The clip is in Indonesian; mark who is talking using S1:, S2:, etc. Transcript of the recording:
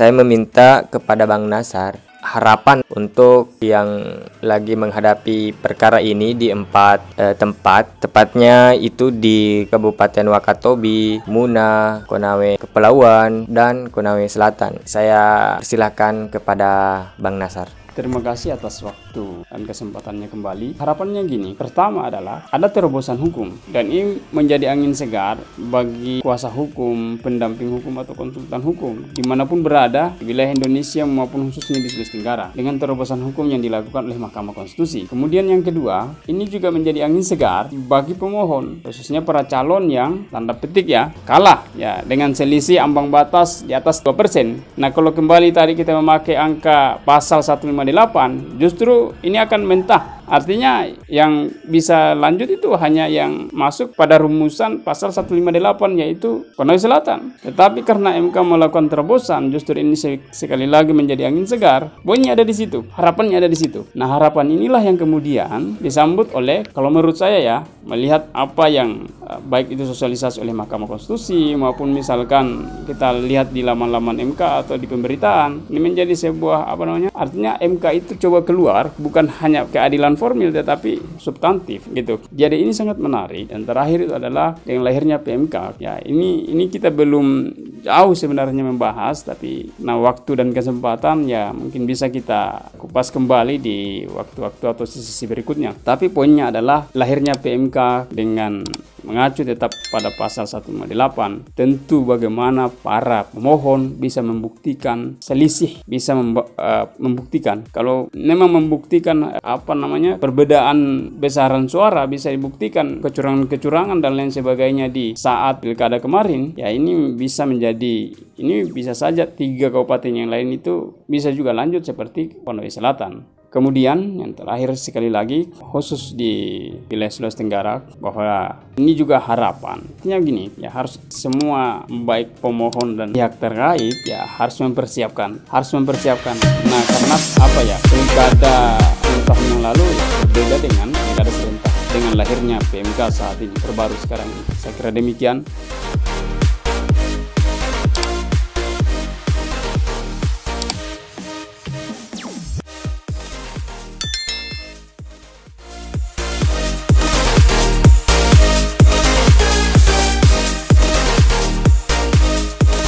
S1: saya meminta kepada Bang Nasar harapan untuk yang lagi menghadapi perkara ini di 4 tempat, tepatnya itu di Kabupaten Wakatobi, Muna, Konawe Kepulauan, dan Konawe Selatan. Saya persilahkan kepada Bang Nasar.
S2: Terima kasih atas waktu dan kesempatannya kembali. Harapannya gini, pertama adalah ada terobosan hukum dan ini menjadi angin segar bagi kuasa hukum, pendamping hukum atau konsultan hukum dimanapun berada di wilayah Indonesia maupun khususnya di Sulawesi Tenggara dengan terobosan hukum yang dilakukan oleh Mahkamah Konstitusi. Kemudian yang kedua, ini juga menjadi angin segar bagi pemohon, khususnya para calon yang tanda petik ya kalah ya dengan selisih ambang batas di atas 2%. Nah, kalau kembali tadi kita memakai angka pasal 158, justru ini akan mentah. Artinya yang bisa lanjut itu hanya yang masuk pada rumusan pasal 158 yaitu Konawe Selatan. Tetapi karena MK melakukan terobosan, justru ini sekali lagi menjadi angin segar. Poinnya ada di situ, harapannya ada di situ. Nah, harapan inilah yang kemudian disambut oleh, kalau menurut saya ya, melihat apa yang baik itu sosialisasi oleh Mahkamah Konstitusi maupun misalkan kita lihat di laman-laman MK atau di pemberitaan, ini menjadi sebuah artinya MK itu coba keluar bukan hanya keadilan formil tetapi substantif gitu. Jadi ini sangat menarik. Dan terakhir itu adalah dengan lahirnya PMK. Ya, ini kita belum jauh sebenarnya membahas, tapi waktu dan kesempatan ya mungkin bisa kita kupas kembali di waktu-waktu atau sisi berikutnya. Tapi poinnya adalah lahirnya PMK dengan mengacu tetap pada pasal 158. Tentu bagaimana para pemohon bisa membuktikan selisih, bisa membuktikan kalau memang membuktikan perbedaan besaran suara, bisa dibuktikan kecurangan-kecurangan dan lain sebagainya di saat pilkada kemarin. Ya, ini bisa saja 3 kabupaten yang lain itu bisa juga lanjut seperti Konawe Selatan. Kemudian yang terakhir sekali lagi khusus di wilayah Sulawesi Tenggara bahwa ini juga harapan. Artinya gini, ya harus semua baik pemohon dan pihak terkait ya harus mempersiapkan. Nah, karena pilkada tahun yang lalu berbeda dengan pilkada serentak dengan lahirnya PMK saat ini terbaru sekarang. Saya kira demikian.